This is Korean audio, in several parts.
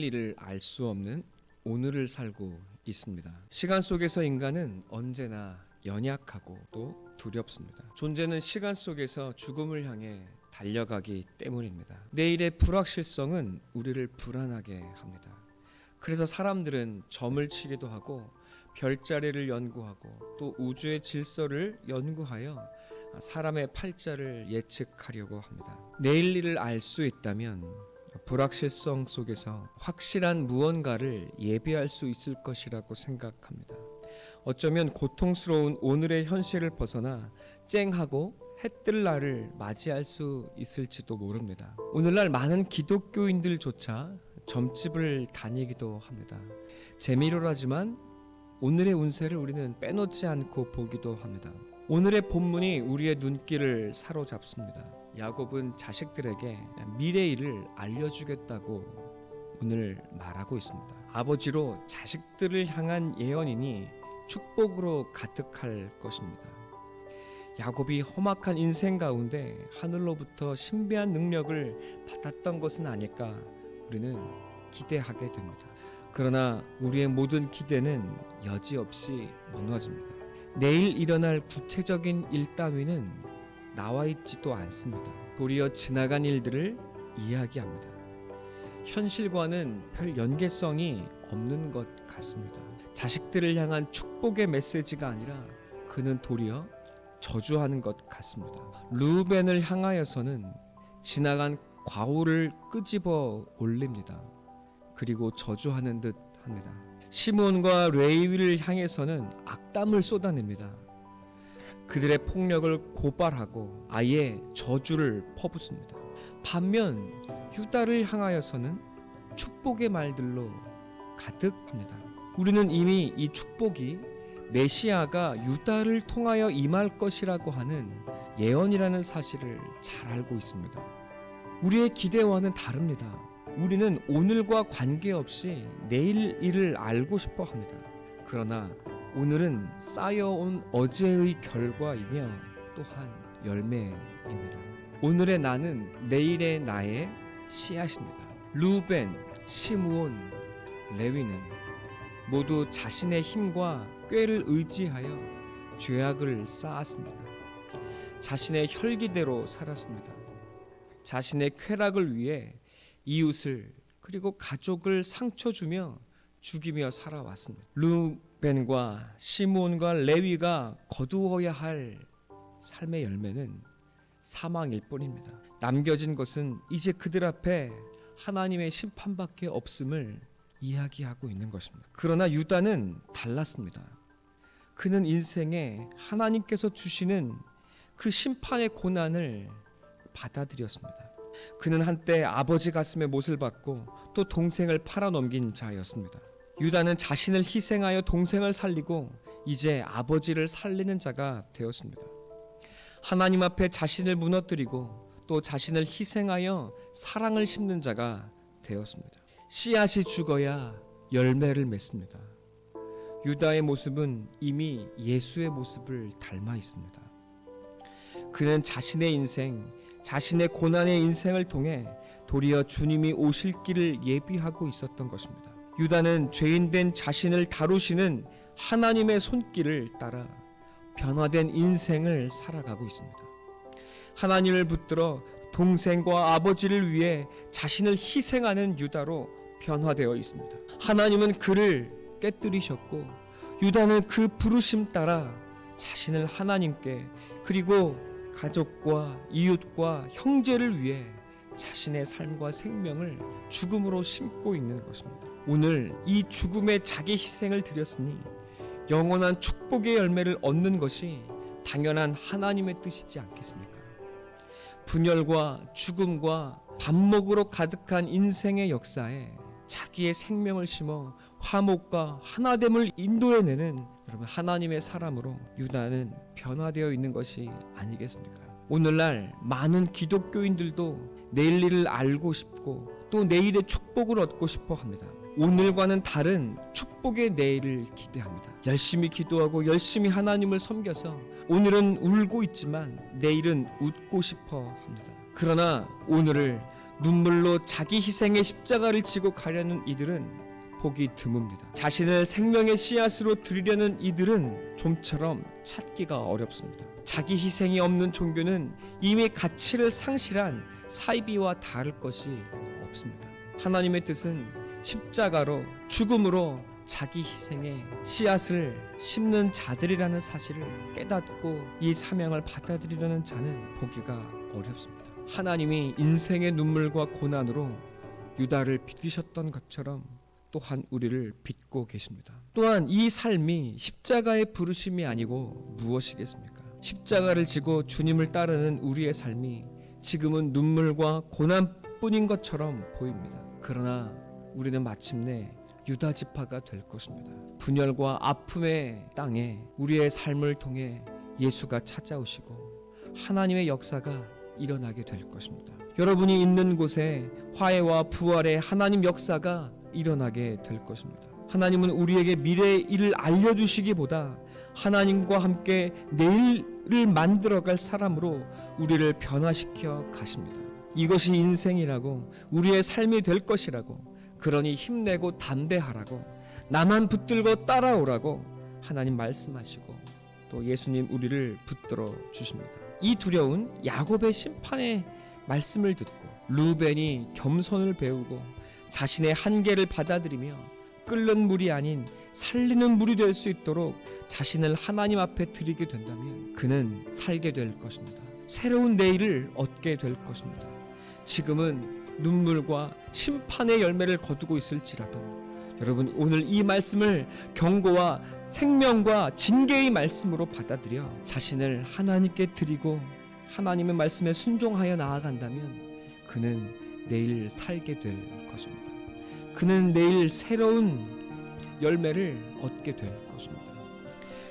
일을 알 수 없는 오늘을 살고 있습니다. 시간 속에서 인간은 언제나 연약하고 또 두렵습니다. 존재는 시간 속에서 죽음을 향해 달려가기 때문입니다. 내일의 불확실성은 우리를 불안하게 합니다. 그래서 사람들은 점을 치기도 하고 별자리를 연구하고 또 우주의 질서를 연구하여 사람의 팔자를 예측하려고 합니다. 내일 일을 알 수 있다면 불확실성 속에서 확실한 무언가를 예비할 수 있을 것이라고 생각합니다. 어쩌면 고통스러운 오늘의 현실을 벗어나 쨍하고 해뜰 날을 맞이할 수 있을지도 모릅니다. 오늘날 많은 기독교인들조차 점집을 다니기도 합니다. 재미로라지만 오늘의 운세를 우리는 빼놓지 않고 보기도 합니다. 오늘의 본문이 우리의 눈길을 사로잡습니다. 야곱은 자식들에게 미래일을 알려주겠다고 오늘 말하고 있습니다. 아버지로 자식들을 향한 예언이니 축복으로 가득할 것입니다. 야곱이 험악한 인생 가운데 하늘로부터 신비한 능력을 받았던 것은 아닐까 우리는 기대하게 됩니다. 그러나 우리의 모든 기대는 여지없이 무너집니다. 내일 일어날 구체적인 일 따위는 나와 있지도 않습니다. 도리어 지나간 일들을 이야기합니다. 현실과는 별 연계성이 없는 것 같습니다. 자식들을 향한 축복의 메시지가 아니라 그는 도리어 저주하는 것 같습니다. 르우벤을 향하여서는 지나간 과오를 끄집어 올립니다. 그리고 저주하는 듯 합니다. 시므온과 레위를 향해서는 악담을 쏟아냅니다. 그들의 폭력을 고발하고 아예 저주를 퍼붓습니다. 반면 유다를 향하여서는 축복의 말들로 가득합니다. 우리는 이미 이 축복이 메시아가 유다를 통하여 임할 것이라고 하는 예언이라는 사실을 잘 알고 있습니다. 우리의 기대와는 다릅니다. 우리는 오늘과 관계없이 내일 일을 알고 싶어 합니다. 그러나 오늘은 쌓여온 어제의 결과이며 또한 열매입니다. 오늘의 나는 내일의 나의 씨앗입니다. 르우벤, 시므온, 레위는 모두 자신의 힘과 꾀를 의지하여 죄악을 쌓았습니다. 자신의 혈기대로 살았습니다. 자신의 쾌락을 위해 이웃을 그리고 가족을 상처 주며 죽이며 살아왔습니다. 르우벤과 시므온과 레위가 거두어야 할 삶의 열매는 사망일 뿐입니다. 남겨진 것은 이제 그들 앞에 하나님의 심판밖에 없음을 이야기하고 있는 것입니다. 그러나 유다는 달랐습니다. 그는 인생에 하나님께서 주시는 그 심판의 고난을 받아들였습니다. 그는 한때 아버지 가슴에 못을 박고 또 동생을 팔아넘긴 자였습니다. 유다는 자신을 희생하여 동생을 살리고 이제 아버지를 살리는 자가 되었습니다. 하나님 앞에 자신을 무너뜨리고 또 자신을 희생하여 사랑을 심는 자가 되었습니다. 씨앗이 죽어야 열매를 맺습니다. 유다의 모습은 이미 예수의 모습을 닮아 있습니다. 그는 자신의 인생, 자신의 고난의 인생을 통해 도리어 주님이 오실 길을 예비하고 있었던 것입니다. 유다는 죄인된 자신을 다루시는 하나님의 손길을 따라 변화된 인생을 살아가고 있습니다. 하나님을 붙들어 동생과 아버지를 위해 자신을 희생하는 유다로 변화되어 있습니다. 하나님은 그를 깨뜨리셨고 유다는 그 부르심 따라 자신을 하나님께 그리고 가족과 이웃과 형제를 위해 자신의 삶과 생명을 죽음으로 심고 있는 것입니다. 오늘 이 죽음의 자기 희생을 드렸으니 영원한 축복의 열매를 얻는 것이 당연한 하나님의 뜻이지 않겠습니까? 분열과 죽음과 반목으로 가득한 인생의 역사에 자기의 생명을 심어 화목과 하나됨을 인도해내는 여러분 하나님의 사람으로 유다는 변화되어 있는 것이 아니겠습니까? 오늘날 많은 기독교인들도 내일 일을 알고 싶고 또 내일의 축복을 얻고 싶어 합니다. 오늘과는 다른 축복의 내일을 기대합니다. 열심히 기도하고 열심히 하나님을 섬겨서 오늘은 울고 있지만 내일은 웃고 싶어 합니다. 그러나 오늘을 눈물로 자기 희생의 십자가를 지고 가려는 이들은 보기 드뭅니다. 자신을 생명의 씨앗으로 드리려는 이들은 좀처럼 찾기가 어렵습니다. 자기 희생이 없는 종교는 이미 가치를 상실한 사이비와 다를 것이 없습니다. 하나님의 뜻은 십자가로, 죽음으로 자기 희생의 씨앗을 심는 자들이라는 사실을 깨닫고 이 사명을 받아들이려는 자는 보기가 어렵습니다. 하나님이 인생의 눈물과 고난으로 유다를 빚으셨던 것처럼 또한 우리를 빚고 계십니다. 또한 이 삶이 십자가의 부르심이 아니고 무엇이겠습니까? 십자가를 지고 주님을 따르는 우리의 삶이 지금은 눈물과 고난뿐인 것처럼 보입니다. 그러나 우리는 마침내 유다 지파가 될 것입니다. 분열과 아픔의 땅에 우리의 삶을 통해 예수가 찾아오시고 하나님의 역사가 일어나게 될 것입니다. 여러분이 있는 곳에 화해와 부활의 하나님 역사가 일어나게 될 것입니다. 하나님은 우리에게 미래의 일을 알려주시기보다 하나님과 함께 내일을 만들어갈 사람으로 우리를 변화시켜 가십니다. 이것이 인생이라고, 우리의 삶이 될 것이라고, 그러니 힘내고 담대하라고, 나만 붙들고 따라오라고 하나님 말씀하시고 또 예수님 우리를 붙들어 주십니다. 이 두려운 야곱의 심판의 말씀을 듣고 루벤이 겸손을 배우고 자신의 한계를 받아들이며 끓는 물이 아닌 살리는 물이 될 수 있도록 자신을 하나님 앞에 드리게 된다면 그는 살게 될 것입니다. 새로운 내일을 얻게 될 것입니다. 지금은 눈물과 심판의 열매를 거두고 있을지라도 여러분 오늘 이 말씀을 경고와 생명과 징계의 말씀으로 받아들여 자신을 하나님께 드리고 하나님의 말씀에 순종하여 나아간다면 그는 내일 살게 될 것입니다. 그는 내일 새로운 열매를 얻게 될 것입니다.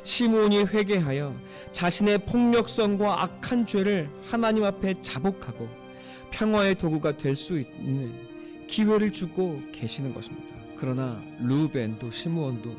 시므온이 회개하여 자신의 폭력성과 악한 죄를 하나님 앞에 자복하고 평화의 도구가 될 수 있는 기회를 주고 계시는 것입니다. 그러나 루벤도 시므온도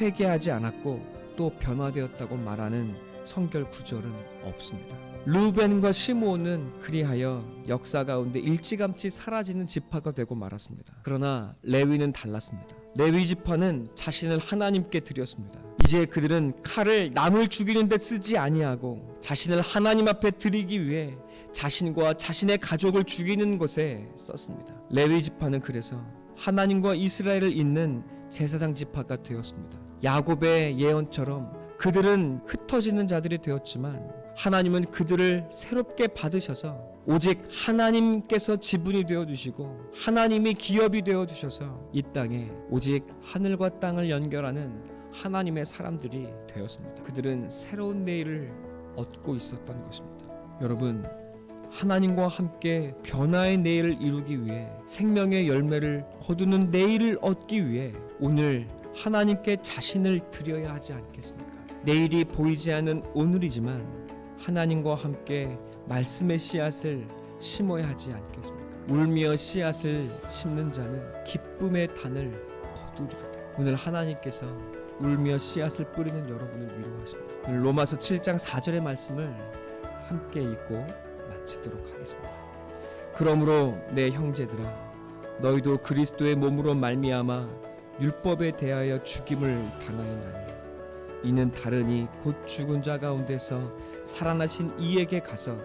회개하지 않았고 또 변화되었다고 말하는 성경 구절은 없습니다. 루벤과 시므온은 그리하여 역사 가운데 일찌감치 사라지는 지파가 되고 말았습니다. 그러나 레위는 달랐습니다. 레위 지파는 자신을 하나님께 드렸습니다. 이제 그들은 칼을 남을 죽이는 데 쓰지 아니하고 자신을 하나님 앞에 드리기 위해 자신과 자신의 가족을 죽이는 것에 썼습니다. 레위 지파는 그래서 하나님과 이스라엘을 잇는 제사장 지파가 되었습니다. 야곱의 예언처럼 그들은 흩어지는 자들이 되었지만 하나님은 그들을 새롭게 받으셔서 오직 하나님께서 지분이 되어주시고 하나님이 기업이 되어주셔서 이 땅에 오직 하늘과 땅을 연결하는 하나님의 사람들이 되었습니다. 그들은 새로운 내일을 얻고 있었던 것입니다. 여러분, 하나님과 함께 변화의 내일을 이루기 위해 생명의 열매를 거두는 내일을 얻기 위해 오늘 하나님께 자신을 드려야 하지 않겠습니까? 내일이 보이지 않는 오늘이지만 하나님과 함께 말씀의 씨앗을 심어야 하지 않겠습니까? 울며 씨앗을 심는 자는 기쁨의 단을 거두리로다. 오늘 하나님께서 울며 씨앗을 뿌리는 여러분을 위로하십니다. 오늘 로마서 7장 4절의 말씀을 함께 읽고 마치도록 하겠습니다. 그러므로 내 형제들아 너희도 그리스도의 몸으로 말미암아 율법에 대하여 죽임을 당하였나니 이는 다르니 곧 죽은 자 가운데서 살아나신 이에게 가서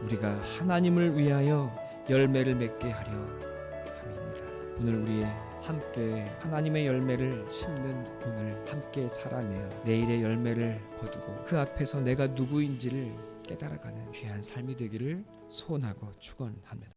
우리가 하나님을 위하여 열매를 맺게 하려 함이니라. 오늘 우리 함께 하나님의 열매를 심는 오늘 함께 살아내어 내일의 열매를 거두고 그 앞에서 내가 누구인지를 깨달아가는 귀한 삶이 되기를 소원하고 축원합니다.